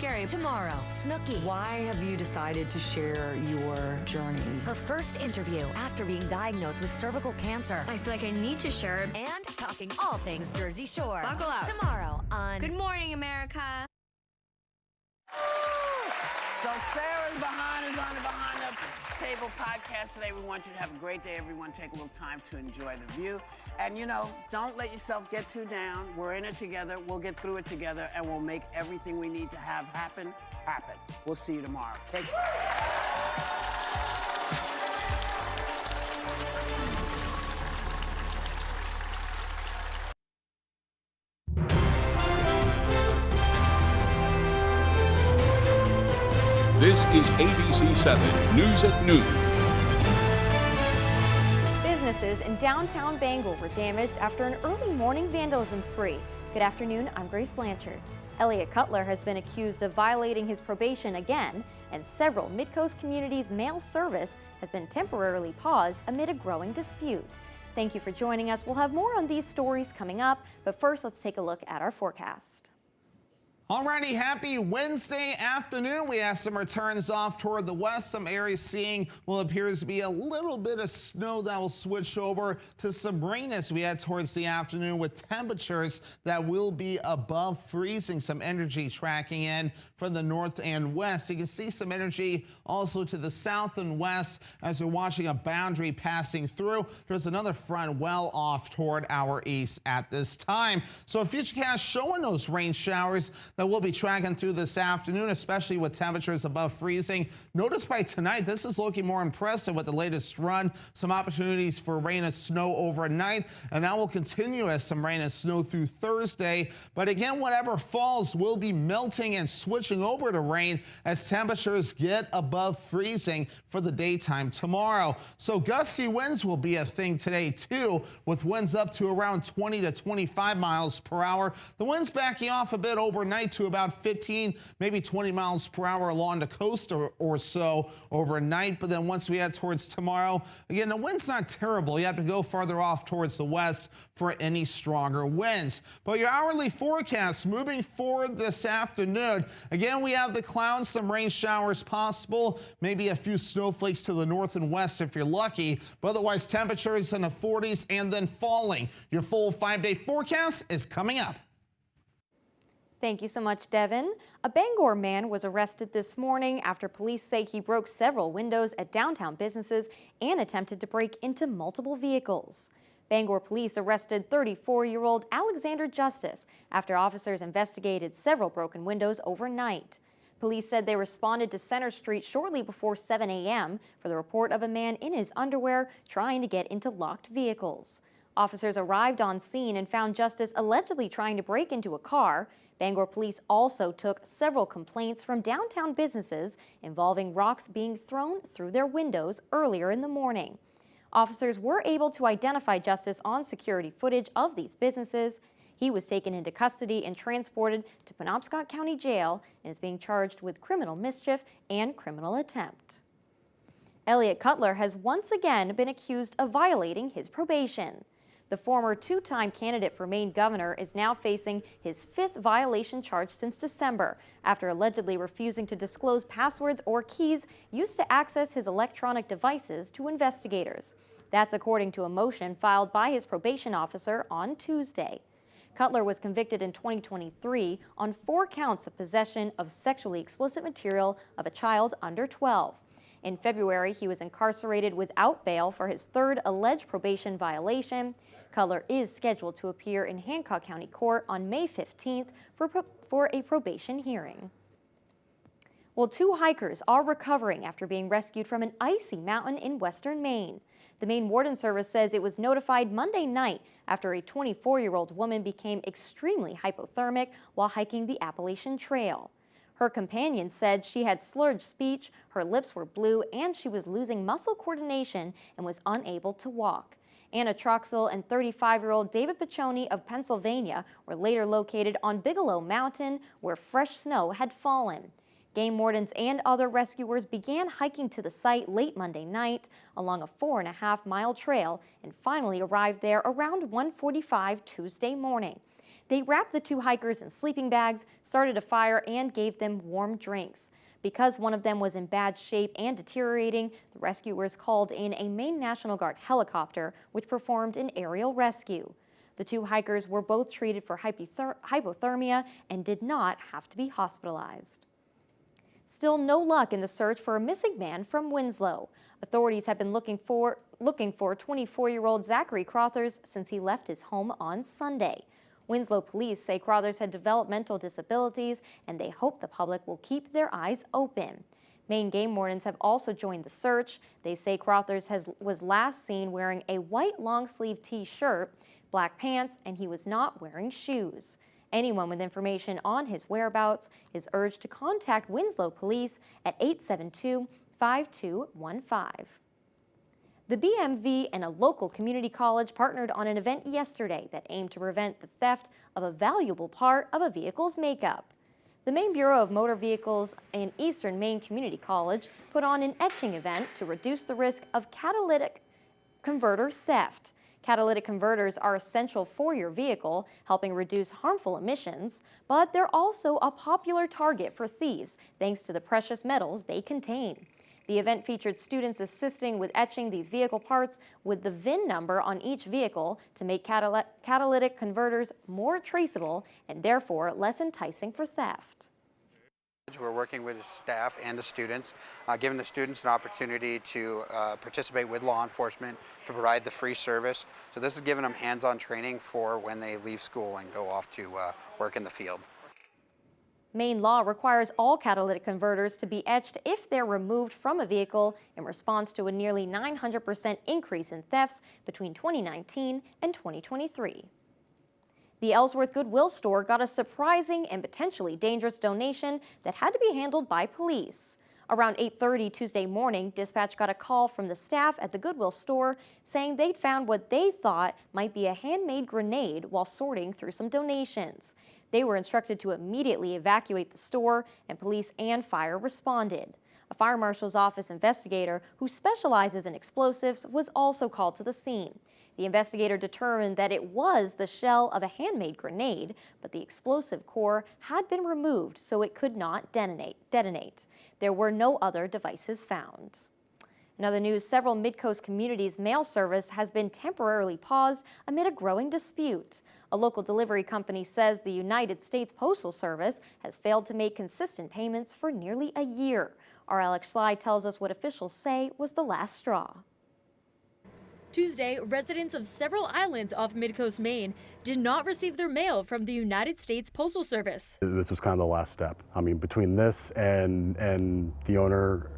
scary. Tomorrow, Snooki. Why have you decided to share your journey? Her first interview after being diagnosed with cervical cancer. I feel like I need to share it. And talking all things Jersey Shore. Buckle up. Tomorrow on Good Morning America. So Sarah's Behind is on the Behind the Table podcast today. We want you to have a great day, everyone. Take a little time to enjoy the view. And, you know, don't let yourself get too down. We're in it together. We'll get through it together, and we'll make everything we need to have happen. We'll see you tomorrow. Take care. This is ABC 7 News at Noon. Businesses in downtown Bangor were damaged after an early morning vandalism spree. Good afternoon, I'm Grace Blanchard. Elliot Cutler has been accused of violating his probation again, and several Midcoast communities' mail service has been temporarily paused amid a growing dispute. Thank you for joining us. We'll have more on these stories coming up, but first let's take a look at our forecast. Alrighty, happy Wednesday afternoon. We have some returns off toward the west. Some areas seeing what appears to be a little bit of snow that will switch over to some rain as we head towards the afternoon with temperatures that will be above freezing. Some energy tracking in from the north and west. You can see some energy also to the south and west as we're watching a boundary passing through. There's another front well off toward our east at this time. So a futurecast showing those rain showers that we'll be tracking through this afternoon, especially with temperatures above freezing. Notice by tonight, this is looking more impressive with the latest run. Some opportunities for rain and snow overnight, and that will continue as some rain and snow through Thursday. But again, whatever falls will be melting and switching over to rain as temperatures get above freezing for the daytime tomorrow. So gusty winds will be a thing today too, with winds up to around 20 to 25 miles per hour. The winds backing off a bit overnight to about 15, maybe 20 miles per hour along the coast or so overnight. But then once we head towards tomorrow, again, the wind's not terrible. You have to go farther off towards the west for any stronger winds. But your hourly forecast moving forward this afternoon, again, we have the clouds, some rain showers possible, maybe a few snowflakes to the north and west if you're lucky. But otherwise, temperatures in the 40s and then falling. Your full 5-day forecast is coming up. Thank you so much, Devin. A Bangor man was arrested this morning after police say he broke several windows at downtown businesses and attempted to break into multiple vehicles. Bangor police arrested 34-year-old Alexander Justice after officers investigated several broken windows overnight. Police said they responded to Center Street shortly before 7 a.m. for the report of a man in his underwear trying to get into locked vehicles. Officers arrived on scene and found Justice allegedly trying to break into a car. Bangor police also took several complaints from downtown businesses involving rocks being thrown through their windows earlier in the morning. Officers were able to identify Justice on security footage of these businesses. He was taken into custody and transported to Penobscot County Jail and is being charged with criminal mischief and criminal attempt. Elliot Cutler has once again been accused of violating his probation. The former two-time candidate for Maine governor is now facing his 5th violation charge since December after allegedly refusing to disclose passwords or keys used to access his electronic devices to investigators. That's according to a motion filed by his probation officer on Tuesday. Cutler was convicted in 2023 on 4 counts of possession of sexually explicit material of a child under 12. In February, he was incarcerated without bail for his 3rd alleged probation violation. Cutler is scheduled to appear in Hancock County Court on May 15th for a probation hearing. Well, 2 hikers are recovering after being rescued from an icy mountain in western Maine. The Maine Warden Service says it was notified Monday night after a 24-year-old woman became extremely hypothermic while hiking the Appalachian Trail. Her companion said she had slurred speech, her lips were blue, and she was losing muscle coordination and was unable to walk. Anna Troxel and 35-year-old David Piccioni of Pennsylvania were later located on Bigelow Mountain, where fresh snow had fallen. Game wardens and other rescuers began hiking to the site late Monday night along a 4.5-mile trail and finally arrived there around 1:45 Tuesday morning. They wrapped the 2 hikers in sleeping bags, started a fire, and gave them warm drinks. Because one of them was in bad shape and deteriorating, the rescuers called in a Maine National Guard helicopter, which performed an aerial rescue. The 2 hikers were both treated for hypothermia and did not have to be hospitalized. Still no luck in the search for a missing man from Winslow. Authorities have been looking for 24-year-old Zachary Crothers since he left his home on Sunday. Winslow police say Crothers had developmental disabilities, and they hope the public will keep their eyes open. Maine game wardens have also joined the search. They say Crothers was last seen wearing a white long-sleeve t-shirt, black pants, and he was not wearing shoes. Anyone with information on his whereabouts is urged to contact Winslow Police at 872-5215. The BMV and a local community college partnered on an event yesterday that aimed to prevent the theft of a valuable part of a vehicle's makeup. The Maine Bureau of Motor Vehicles and Eastern Maine Community College put on an etching event to reduce the risk of catalytic converter theft. Catalytic converters are essential for your vehicle, helping reduce harmful emissions, but they're also a popular target for thieves thanks to the precious metals they contain. The event featured students assisting with etching these vehicle parts with the VIN number on each vehicle to make catalytic converters more traceable and therefore less enticing for theft. We're working with the staff and the students, giving the students an opportunity to participate with law enforcement to provide the free service. So this is giving them hands-on training for when they leave school and go off to work in the field. Maine law requires all catalytic converters to be etched if they're removed from a vehicle in response to a nearly 900% increase in thefts between 2019 and 2023. The Ellsworth Goodwill store got a surprising and potentially dangerous donation that had to be handled by police. Around 8:30 Tuesday morning, dispatch got a call from the staff at the Goodwill store saying they'd found what they thought might be a handmade grenade while sorting through some donations. They were instructed to immediately evacuate the store, and police and fire responded. A fire marshal's office investigator who specializes in explosives was also called to the scene. The investigator determined that it was the shell of a handmade grenade, but the explosive core had been removed so it could not detonate. There were no other devices found. In other news, several Midcoast communities' mail service has been temporarily paused amid a growing dispute. A local delivery company says the United States Postal Service has failed to make consistent payments for nearly a year. Our Alex Schley tells us what officials say was the last straw. Tuesday, residents of several islands off Midcoast Maine did not receive their mail from the United States Postal Service. This was kind of the last step. I mean, between this and the owner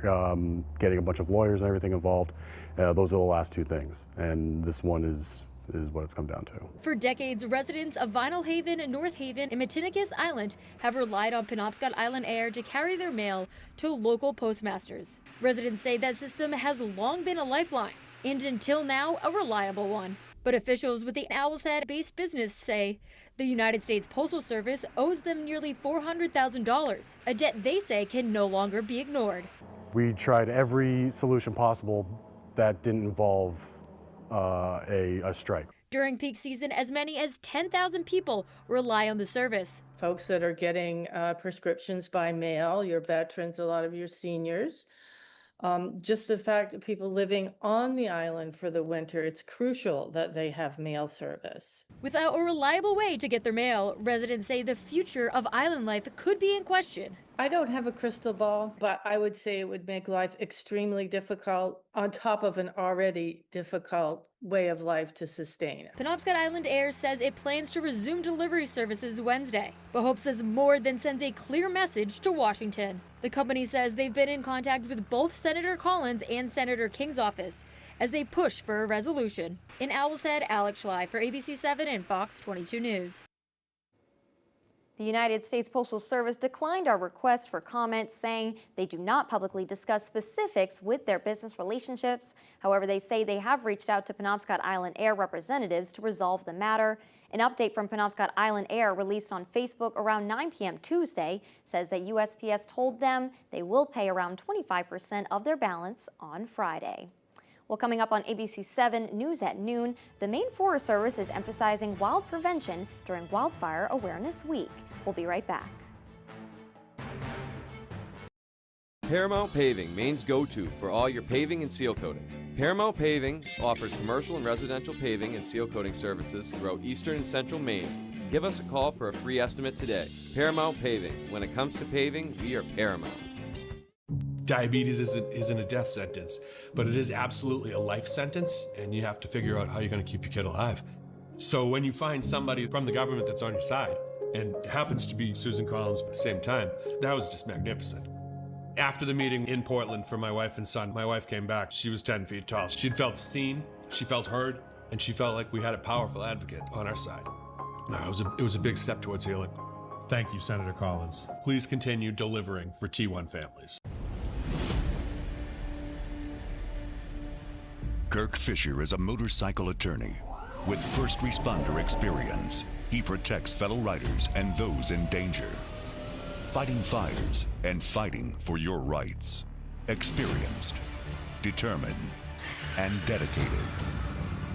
getting a bunch of lawyers and everything involved, those are the last 2 things. And this one is what it's come down to. For decades, residents of Vinyl Haven, North Haven, and Matinicus Island have relied on Penobscot Island Air to carry their mail to local postmasters. Residents say that system has long been a lifeline, and until now, a reliable one. But officials with the Owl's Head-based business say the United States Postal Service owes them nearly $400,000, a debt they say can no longer be ignored. We tried every solution possible that didn't involve a strike. During peak season, as many as 10,000 people rely on the service. Folks that are getting prescriptions by mail, your veterans, a lot of your seniors. Just the fact that people living on the island for the winter, it's crucial that they have mail service. Without a reliable way to get their mail, residents say the future of island life could be in question. I don't have a crystal ball, but I would say it would make life extremely difficult on top of an already difficult way of life to sustain. Penobscot Island Air says it plans to resume delivery services Wednesday, but hopes this more than sends a clear message to Washington. The company says they've been in contact with both Senator Collins and Senator King's office as they push for a resolution. In Owl's Head, Alex Schley for ABC 7 and Fox 22 News. The United States Postal Service declined our request for comment, saying they do not publicly discuss specifics with their business relationships. However, they say they have reached out to Penobscot Island Air representatives to resolve the matter. An update from Penobscot Island Air released on Facebook around 9 p.m. Tuesday says that USPS told them they will pay around 25% of their balance on Friday. Well, coming up on ABC 7 News at noon, the Maine Forest Service is emphasizing wild prevention during Wildfire Awareness Week. We'll be right back. Paramount Paving, Maine's go-to for all your paving and seal coating. Paramount Paving offers commercial and residential paving and seal coating services throughout eastern and central Maine. Give us a call for a free estimate today. Paramount Paving. When it comes to paving, we are Paramount. Diabetes isn't a death sentence, but it is absolutely a life sentence, and you have to figure out how you're going to keep your kid alive. So when you find somebody from the government that's on your side, and it happens to be Susan Collins at the same time, that was just magnificent. After the meeting in Portland for my wife and son, my wife came back. She was 10 feet tall. She'd felt seen, she felt heard, and she felt like we had a powerful advocate on our side. It was a big step towards healing. Thank you, Senator Collins. Please continue delivering for T1 families. Kirk Fisher is a motorcycle attorney with first responder experience. He protects fellow riders and those in danger. Fighting fires and fighting for your rights. Experienced, determined, and dedicated.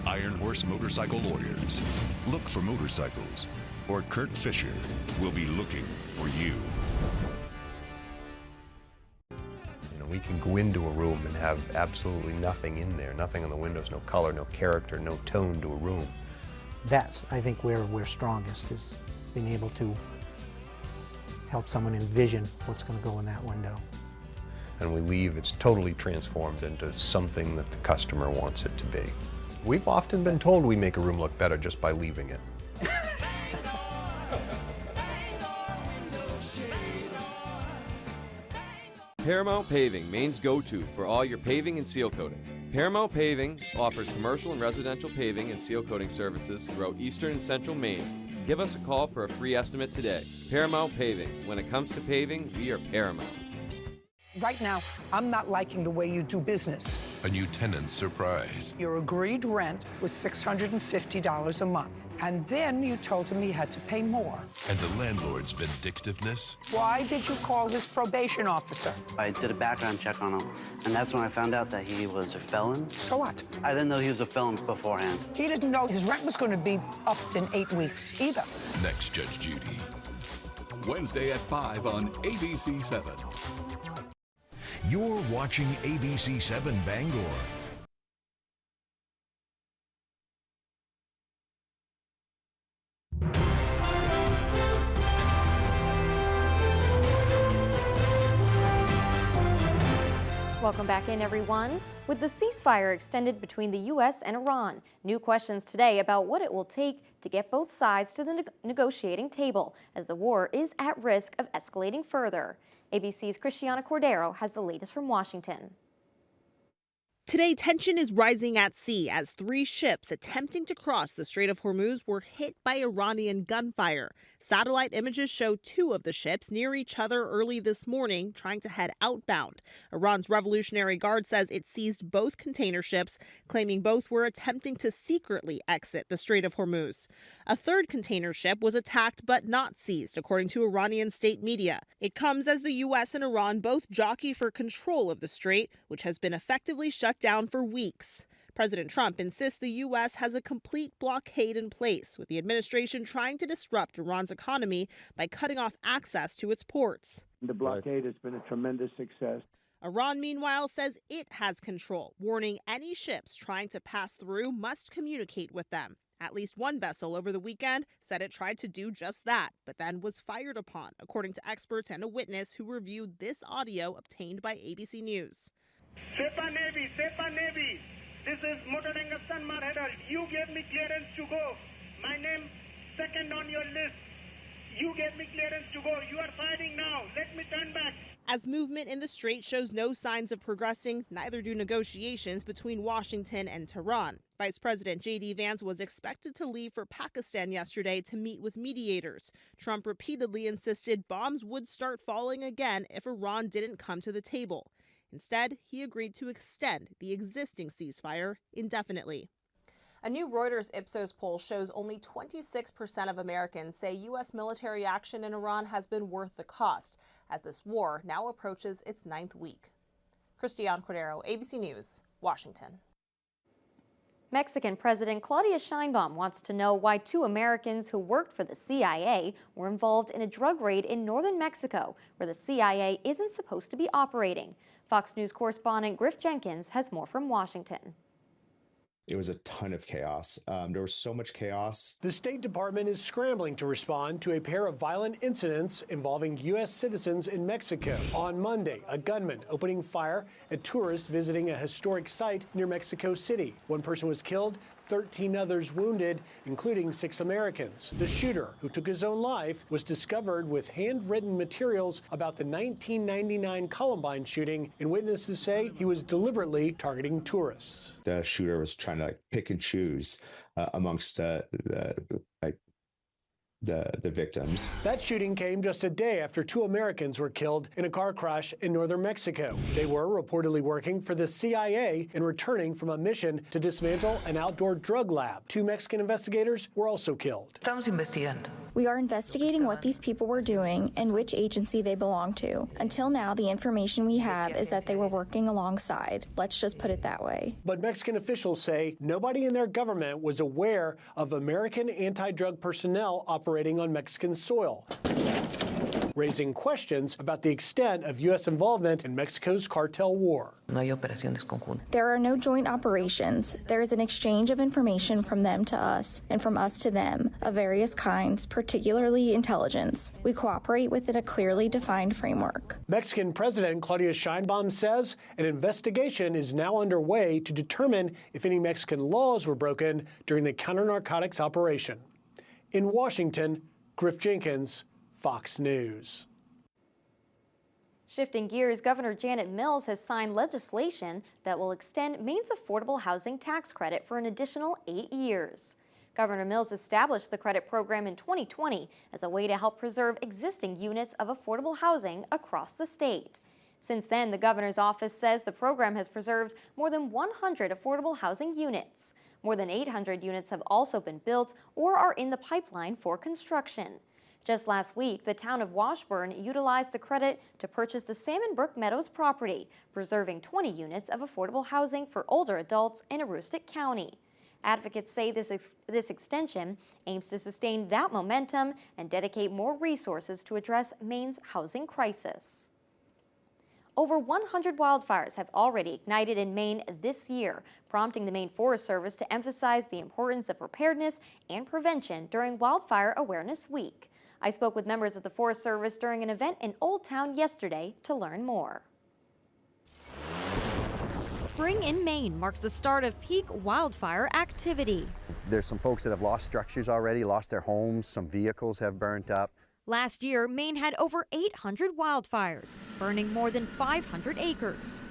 Iron Horse Motorcycle Lawyers. Look for motorcycles, or Kirk Fisher will be looking for you. We can go into a room and have absolutely nothing in there, nothing on the windows, no color, no character, no tone to a room. That's, I think, where we're strongest, is being able to help someone envision what's going to go in that window. And we leave, it's totally transformed into something that the customer wants it to be. We've often been told we make a room look better just by leaving it. Paramount Paving, Maine's go-to for all your paving and seal coating. Paramount Paving offers commercial and residential paving and seal coating services throughout eastern and central Maine. Give us a call for a free estimate today. Paramount Paving. When it comes to paving, we are Paramount. Right now, I'm not liking the way you do business. A new tenant surprise. Your agreed rent was $650 a month. And then you told him he had to pay more. And the landlord's vindictiveness. Why did you call his probation officer? I did a background check on him, and that's when I found out that he was a felon. So what? I didn't know he was a felon beforehand. He didn't know his rent was going to be upped in 8 weeks either. Next, Judge Judy. Wednesday at 5 on ABC 7. You're watching ABC 7 Bangor. Welcome back in, everyone. With the ceasefire extended between the U.S. and Iran, new questions today about what it will take to get both sides to the negotiating table, as the war is at risk of escalating further. ABC's Christiana Cordero has the latest from Washington. Today, tension is rising at sea as 3 ships attempting to cross the Strait of Hormuz were hit by Iranian gunfire. Satellite images show 2 of the ships near each other early this morning, trying to head outbound. Iran's Revolutionary Guard says it seized both container ships, claiming both were attempting to secretly exit the Strait of Hormuz. A 3rd container ship was attacked but not seized, according to Iranian state media. It comes as the U.S. and Iran both jockey for control of the strait, which has been effectively shut down for weeks. President Trump insists the U.S. has a complete blockade in place, with the administration trying to disrupt Iran's economy by cutting off access to its ports. The blockade has been a tremendous success. Iran, meanwhile, says it has control, warning any ships trying to pass through must communicate with them. At least one vessel over the weekend said it tried to do just that, but then was fired upon, according to experts and a witness who reviewed this audio obtained by ABC News. Sepa Navy. This is Motor Tanker Sanmar Header. You gave me clearance to go. My name second on your list. You gave me clearance to go. You are fighting now. Let me turn back. As movement in the strait shows no signs of progressing, neither do negotiations between Washington and Tehran. Vice President J.D. Vance was expected to leave for Pakistan yesterday to meet with mediators. Trump repeatedly insisted bombs would start falling again if Iran didn't come to the table. Instead, he agreed to extend the existing ceasefire indefinitely. A new Reuters Ipsos poll shows only 26% of Americans say U.S. military action in Iran has been worth the cost, as this war now approaches its 9th week. Christiane Cordero, ABC News, Washington. Mexican President Claudia Sheinbaum wants to know why 2 Americans who worked for the CIA were involved in a drug raid in northern Mexico, where the CIA isn't supposed to be operating. Fox News correspondent Griff Jenkins has more from Washington. It was a ton of chaos. There was so much chaos. The State Department is scrambling to respond to a pair of violent incidents involving U.S. citizens in Mexico. On Monday, a gunman opening fire at tourists visiting a historic site near Mexico City. 1 person was killed, 13 others wounded, including 6 Americans. The shooter, who took his own life, was discovered with handwritten materials about the 1999 Columbine shooting, and witnesses say he was deliberately targeting tourists. The shooter was trying to pick and choose amongst the victims. That shooting came just a day after 2 Americans were killed in a car crash in northern Mexico. They were reportedly working for the CIA and returning from a mission to dismantle an outdoor drug lab. 2 Mexican investigators were also killed. We are investigating what these people were doing and which agency they belong to. Until now, the information we have is that they were working alongside. Let's just put it that way. But Mexican officials say nobody in their government was aware of American anti-drug personnel operating on Mexican soil, raising questions about the extent of U.S. involvement in Mexico's cartel war. There are no joint operations. There is an exchange of information from them to us and from us to them of various kinds, particularly intelligence. We cooperate within a clearly defined framework. Mexican President Claudia Sheinbaum says an investigation is now underway to determine if any Mexican laws were broken during the counter-narcotics operation. In Washington, Griff Jenkins, Fox News. Shifting gears, Governor Janet Mills has signed legislation that will extend Maine's affordable housing tax credit for an additional 8 years. Governor Mills established the credit program in 2020 as a way to help preserve existing units of affordable housing across the state. Since then, the governor's office says the program has preserved more than 100 affordable housing units. More than 800 units have also been built or are in the pipeline for construction. Just last week, the town of Washburn utilized the credit to purchase the Salmon Brook Meadows property, preserving 20 units of affordable housing for older adults in Aroostook County. Advocates say this extension aims to sustain that momentum and dedicate more resources to address Maine's housing crisis. Over 100 wildfires have already ignited in Maine this year, prompting the Maine Forest Service to emphasize the importance of preparedness and prevention during Wildfire Awareness Week. I spoke with members of the Forest Service during an event in Old Town yesterday to learn more. Spring in Maine marks the start of peak wildfire activity. There's some folks that have lost structures already, lost their homes, some vehicles have burnt up. Last year, Maine had over 800 wildfires, burning more than 500 acres.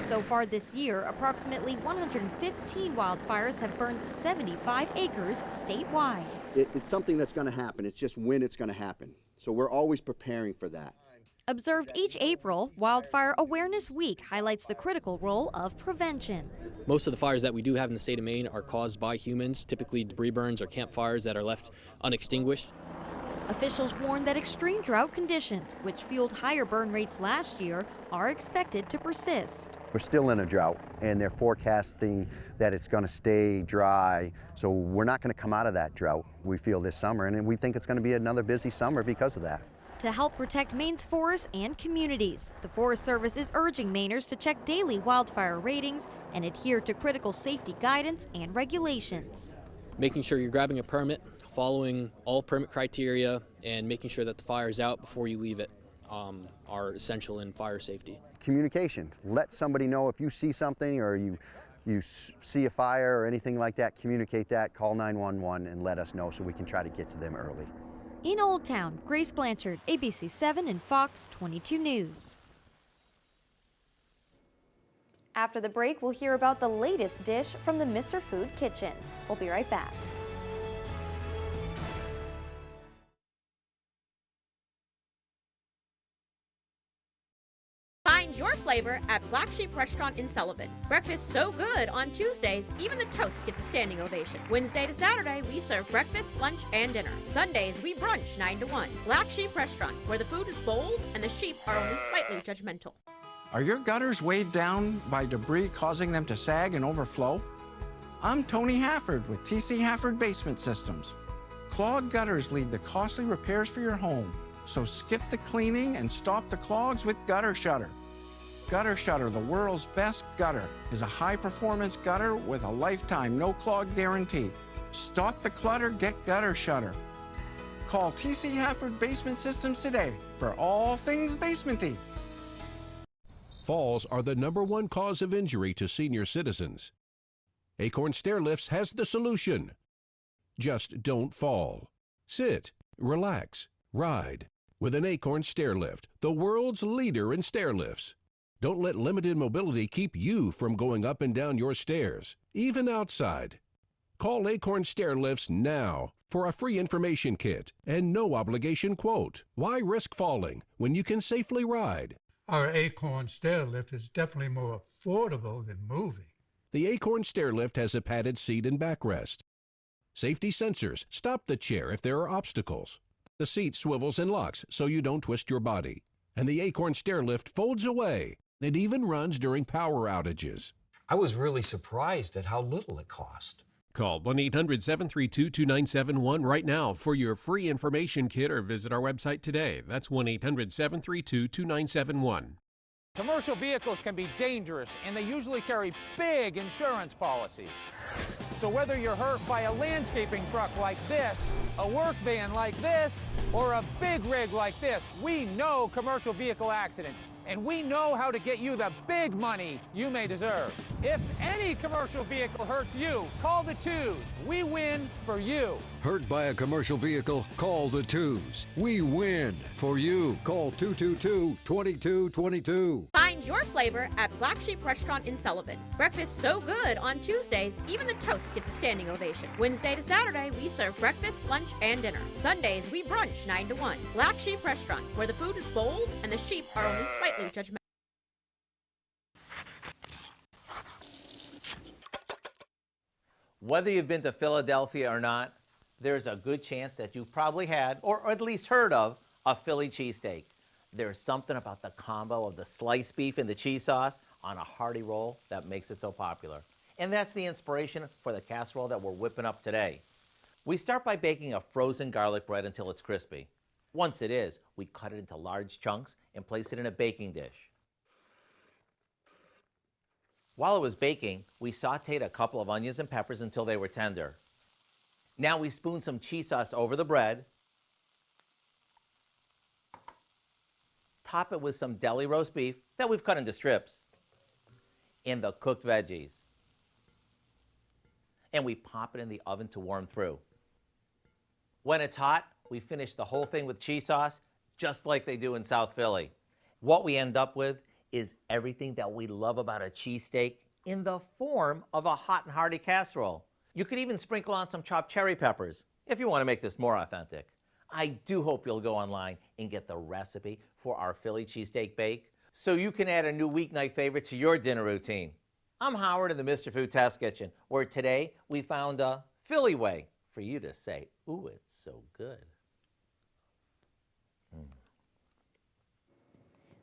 So far this year, approximately 115 wildfires have burned 75 acres statewide. It's something that's going to happen. It's just when it's going to happen. So we're always preparing for that. Observed each April, Wildfire Awareness Week highlights the critical role of prevention. Most of the fires that we do have in the state of Maine are caused by humans, typically debris burns or campfires that are left unextinguished. Officials warn that extreme drought conditions, which fueled higher burn rates last year, are expected to persist. We're still in a drought, and they're forecasting that it's going to stay dry, so we're not going to come out of that drought, we feel, this summer, and we think it's going to be another busy summer because of that. To help protect Maine's forests and communities, the Forest Service is urging Mainers to check daily wildfire ratings and adhere to critical safety guidance and regulations. Making sure you're grabbing a permit, following all permit criteria, and making sure that the fire is out before you leave it are essential in fire safety. Communication. Let somebody know if you see something or you see a fire or anything like that, communicate that, call 911 and let us know so we can try to get to them early. In Old Town, Grace Blanchard, ABC 7 and Fox 22 News. After the break, we'll hear about the latest dish from the Mr. Food Kitchen. We'll be right back. Find your flavor at Black Sheep Restaurant in Sullivan. Breakfast so good on Tuesdays, even the toast gets a standing ovation. Wednesday to Saturday, we serve breakfast, lunch, and dinner. Sundays, we brunch 9 to 1. Black Sheep Restaurant, where the food is bold and the sheep are only slightly judgmental. Are your gutters weighed down by debris causing them to sag and overflow? I'm Tony Hafford with TC Hafford Basement Systems. Clogged gutters lead to costly repairs for your home, so skip the cleaning and stop the clogs with Gutter Shutter. Gutter Shutter, the world's best gutter, is a high-performance gutter with a lifetime no-clog guarantee. Stop the clutter, get Gutter Shutter. Call TC Hafford Basement Systems today for all things basementy. Falls are the #1 cause of injury to senior citizens. Acorn Stair Lifts has the solution. Just don't fall. Sit, relax, ride with an Acorn Stair Lift, the world's leader in stair lifts. Don't let limited mobility keep you from going up and down your stairs, even outside. Call Acorn Stair Lifts now for a free information kit and no obligation quote. Why risk falling when you can safely ride? Our Acorn Stair Lift is definitely more affordable than moving. The Acorn Stair Lift has a padded seat and backrest. Safety sensors stop the chair if there are obstacles. The seat swivels and locks so you don't twist your body. And the Acorn Stair Lift folds away. It even runs during power outages. I was really surprised at how little it cost. Call 1-800-732-2971 right now for your free information kit or visit our website today. That's 1-800-732-2971. Commercial vehicles can be dangerous, and they usually carry big insurance policies. So whether you're hurt by a landscaping truck like this, a work van like this, or a big rig like this, we know commercial vehicle accidents, and we know how to get you the big money you may deserve. If any commercial vehicle hurts you, call the Twos. We win for you. Hurt by a commercial vehicle? Call the Twos. We win for you. Call 222-2222. Find your flavor at Black Sheep Restaurant in Sullivan. Breakfast so good on Tuesdays, even the toast gets a standing ovation. Wednesday to Saturday, we serve breakfast, lunch, and dinner. Sundays, we brunch 9 to 1. Black Sheep Restaurant, where the food is bold and the sheep are only slightly judgmental. Whether you've been to Philadelphia or not, there's a good chance that you've probably had, or at least heard of, a Philly cheesesteak. There's something about the combo of the sliced beef and the cheese sauce on a hearty roll that makes it so popular. And that's the inspiration for the casserole that we're whipping up today. We start by baking a frozen garlic bread until it's crispy. Once it is, we cut it into large chunks and place it in a baking dish. While it was baking, we sauteed a couple of onions and peppers until they were tender. Now we spoon some cheese sauce over the bread, top it with some deli roast beef that we've cut into strips, and the cooked veggies. And we pop it in the oven to warm through. When it's hot, we finish the whole thing with cheese sauce, just like they do in South Philly. What we end up with is everything that we love about a cheesesteak in the form of a hot and hearty casserole. You could even sprinkle on some chopped cherry peppers if you want to make this more authentic. I do hope you'll go online and get the recipe for our Philly cheesesteak bake so you can add a new weeknight favorite to your dinner routine. I'm Howard in the Mr. Food Test Kitchen, where today we found a Philly way for you to say, ooh, it's so good.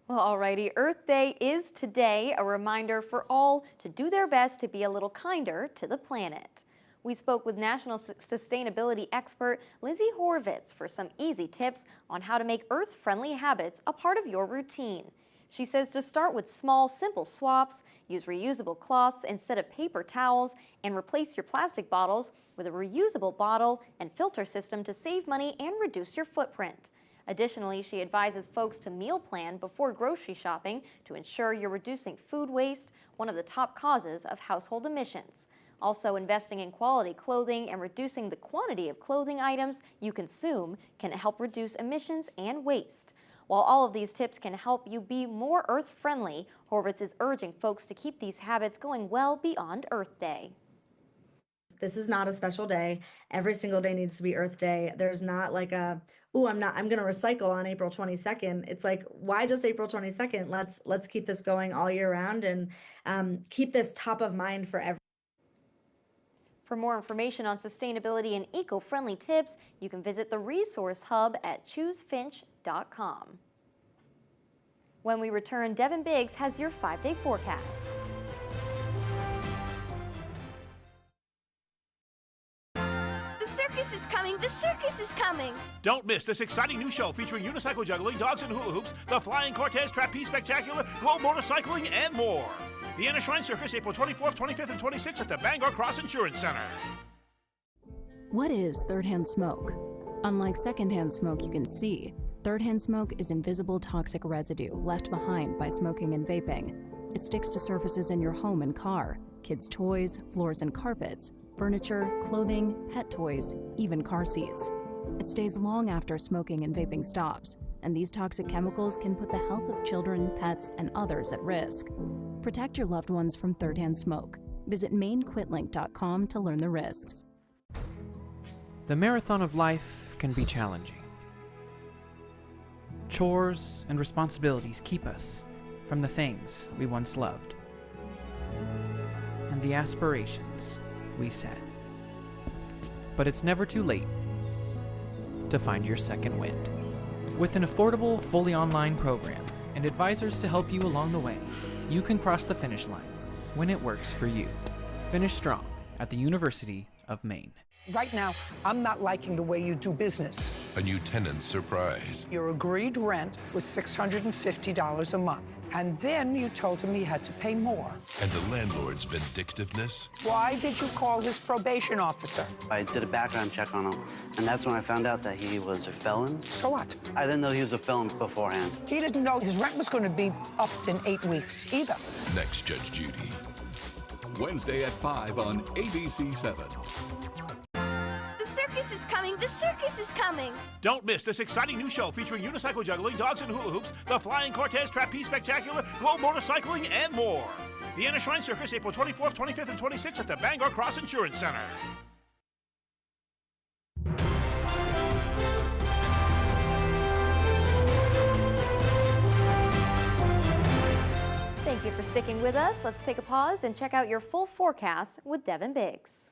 Well, alrighty, Earth Day is today, a reminder for all to do their best to be a little kinder to the planet. We spoke with national sustainability expert Lizzie Horvitz for some easy tips on how to make Earth-friendly habits a part of your routine. She says to start with small, simple swaps, use reusable cloths instead of paper towels, and replace your plastic bottles with a reusable bottle and filter system to save money and reduce your footprint. Additionally, she advises folks to meal plan before grocery shopping to ensure you're reducing food waste, one of the top causes of household emissions. Also, investing in quality clothing and reducing the quantity of clothing items you consume can help reduce emissions and waste. While all of these tips can help you be more earth-friendly, Horvitz is urging folks to keep these habits going well beyond Earth Day. This is not a special day. Every single day needs to be Earth Day. There's not like a, ooh, I'm going to recycle on April 22nd. It's like, why just April 22nd? Let's keep this going all year round and keep this top of mind for everyone. For more information on sustainability and eco-friendly tips, you can visit the resource hub at choosefinch.com. When we return, Devin Biggs has your 5-day forecast. coming! The circus is coming! Don't miss this exciting new show featuring unicycle juggling, dogs and hula hoops, the Flying Cortez Trapeze Spectacular, globe motorcycling, and more. The Anna Shrine Circus, April 24th, 25th, and 26th at the Bangor Cross Insurance Center. What is third-hand smoke? Unlike second-hand smoke you can see, third-hand smoke is invisible toxic residue left behind by smoking and vaping. It sticks to surfaces in your home and car, kids' toys, floors and carpets, furniture, clothing, pet toys, even car seats. It stays long after smoking and vaping stops, and these toxic chemicals can put the health of children, pets, and others at risk. Protect your loved ones from third-hand smoke. Visit mainquitlink.com to learn the risks. The marathon of life can be challenging. Chores and responsibilities keep us from the things we once loved and the aspirations we set. But it's never too late to find your second wind. With an affordable, fully online program and advisors to help you along the way, you can cross the finish line when it works for you. Finish strong at the University of Maine. Right now, I'm not liking the way you do business. A new tenant's surprise. Your agreed rent was $650 a month, and then you told him he had to pay more. And the landlord's vindictiveness. Why did you call his probation officer? I did a background check on him, and that's when I found out that he was a felon. So what? I didn't know he was a felon beforehand. He didn't know his rent was going to be upped in 8 weeks either. Next, Judge Judy. Wednesday at 5 on ABC 7. The circus is coming! The circus is coming! Don't miss this exciting new show featuring unicycle juggling, dogs and hula hoops, the Flying Cortez Trapeze Spectacular, globe motorcycling, and more. The Anna Shrine Circus, April 24th, 25th, and 26th at the Bangor Cross Insurance Center. Thank you for sticking with us. Let's take a pause and check out your full forecast with Devin Biggs.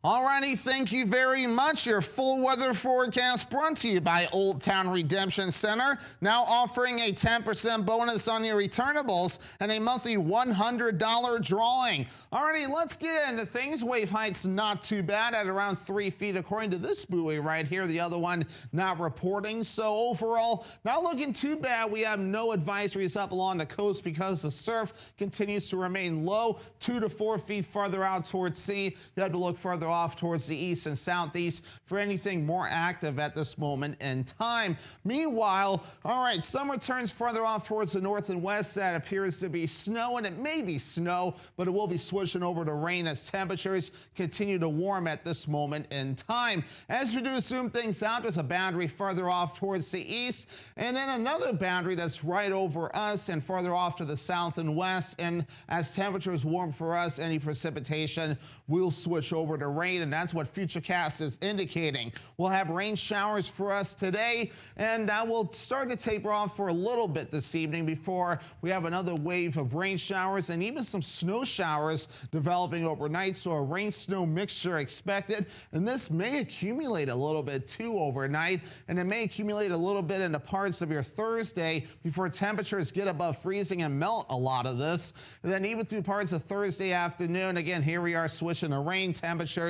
Alrighty, thank you very much. Your full weather forecast brought to you by Old Town Redemption Center, now offering a 10% bonus on your returnables and a monthly $100 drawing. Alrighty, let's get into things. Wave height's not too bad at around 3 feet according to this buoy right here. The other one not reporting. So overall, not looking too bad. We have no advisories up along the coast because the surf continues to remain low, 2 to 4 feet farther out towards sea. You have to look further off towards the east and southeast for anything more active at this moment in time. Meanwhile, all right, some returns further off towards the north and west. That appears to be snow, and it may be snow, but it will be switching over to rain as temperatures continue to warm at this moment in time. As we do zoom things out, there's a boundary further off towards the east, and then another boundary that's right over us and further off to the south and west. And as temperatures warm for us, any precipitation will switch over to rain, and that's what Futurecast is indicating. We'll have rain showers for us today, and that will start to taper off for a little bit this evening before we have another wave of rain showers and even some snow showers developing overnight. So a rain-snow mixture expected, and this may accumulate a little bit too overnight, and it may accumulate a little bit into parts of your Thursday before temperatures get above freezing and melt a lot of this. And then even through parts of Thursday afternoon, again, here we are switching to rain. Temperatures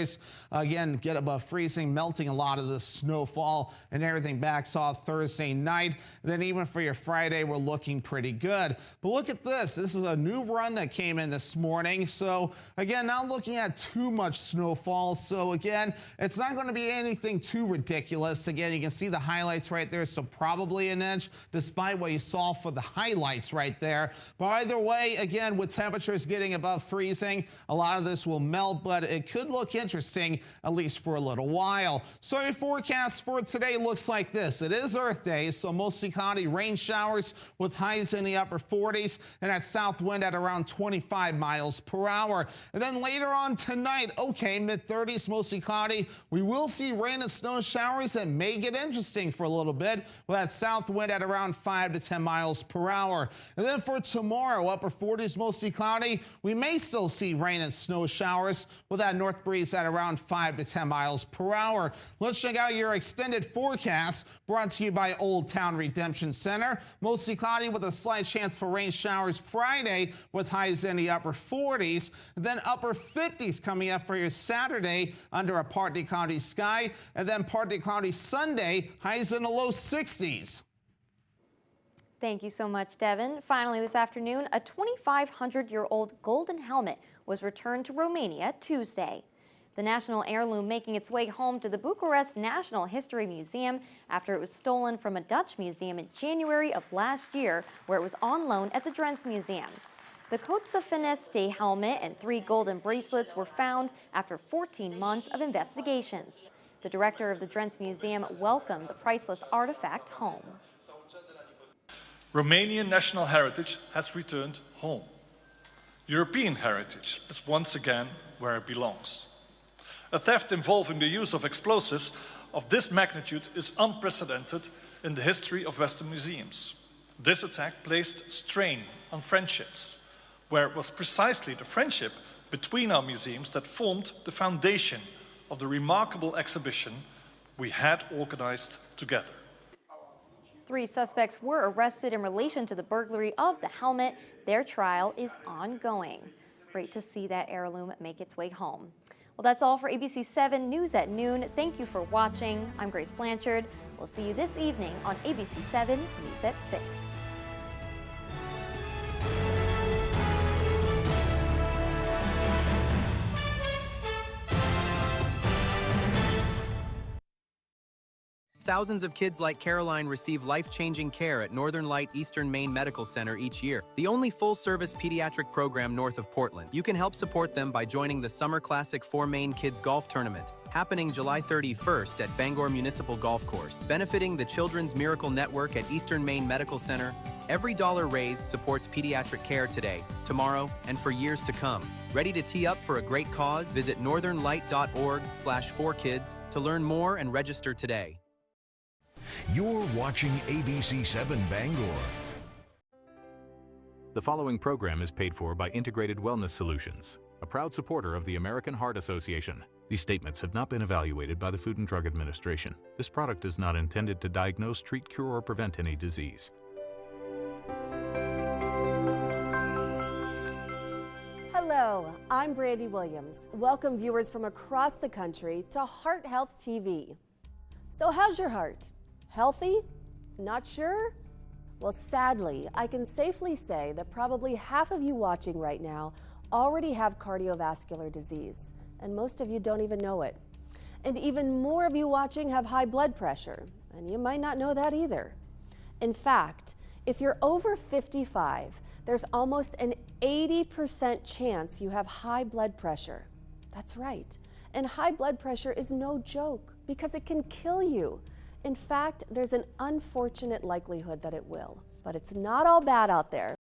again get above freezing, melting a lot of the snowfall, and everything backs off Thursday night. And then even for your Friday, we're looking pretty good. But look at this. This is a new run that came in this morning. So again, not looking at too much snowfall. So again, it's not going to be anything too ridiculous. Again, you can see the highlights right there. So probably an inch, despite what you saw for the highlights right there. But either way, again, with temperatures getting above freezing, a lot of this will melt, but it could look interesting, at least for a little while. So your forecast for today looks like this. It is Earth Day, so mostly cloudy, rain showers with highs in the upper 40s and that south wind at around 25 miles per hour. And then later on tonight, okay, mid-30s, mostly cloudy. We will see rain and snow showers that may get interesting for a little bit with that south wind at around 5 to 10 miles per hour. And then for tomorrow, upper 40s, mostly cloudy. We may still see rain and snow showers with that north breeze at around 5 to 10 miles per hour. Let's check out your extended forecast, brought to you by Old Town Redemption Center. Mostly cloudy with a slight chance for rain showers Friday, with highs in the upper 40s. Then upper 50s coming up for your Saturday under a partly cloudy sky. And then partly cloudy Sunday, highs in the low 60s. Thank you so much, Devin. Finally this afternoon, a 2,500-year-old golden helmet was returned to Romania Tuesday. The national heirloom making its way home to the Bucharest National History Museum after it was stolen from a Dutch museum in January of last year, where it was on loan at the Drents Museum. The Kotsa Fineste helmet and 3 golden bracelets were found after 14 months of investigations. The director of the Drents Museum welcomed the priceless artifact home. Romanian national heritage has returned home. European heritage is once again where it belongs. A theft involving the use of explosives of this magnitude is unprecedented in the history of Western museums. This attack placed strain on friendships, where it was precisely the friendship between our museums that formed the foundation of the remarkable exhibition we had organized together. 3 suspects were arrested in relation to the burglary of the helmet. Their trial is ongoing. Great to see that heirloom make its way home. Well, that's all for ABC 7 News at Noon. Thank you for watching. I'm Grace Blanchard. We'll see you this evening on ABC 7 News at 6. Thousands of kids like Caroline receive life-changing care at Northern Light Eastern Maine Medical Center each year, the only full-service pediatric program north of Portland. You can help support them by joining the Summer Classic for Maine Kids Golf Tournament, happening July 31st at Bangor Municipal Golf Course. Benefiting the Children's Miracle Network at Eastern Maine Medical Center, every dollar raised supports pediatric care today, tomorrow, and for years to come. Ready to tee up for a great cause? Visit northernlight.org/4kids to learn more and register today. You're watching ABC 7 Bangor. The following program is paid for by Integrated Wellness Solutions, a proud supporter of the American Heart Association. These statements have not been evaluated by the Food and Drug Administration. This product is not intended to diagnose, treat, cure, or prevent any disease. Hello, I'm Brandy Williams. Welcome viewers from across the country to Heart Health TV. So how's your heart? Healthy? Not sure? Well, sadly, I can safely say that probably half of you watching right now already have cardiovascular disease, and most of you don't even know it. And even more of you watching have high blood pressure, and you might not know that either. In fact, if you're over 55, there's almost an 80% chance you have high blood pressure. That's right. And high blood pressure is no joke because it can kill you. In fact, there's an unfortunate likelihood that it will. But it's not all bad out there.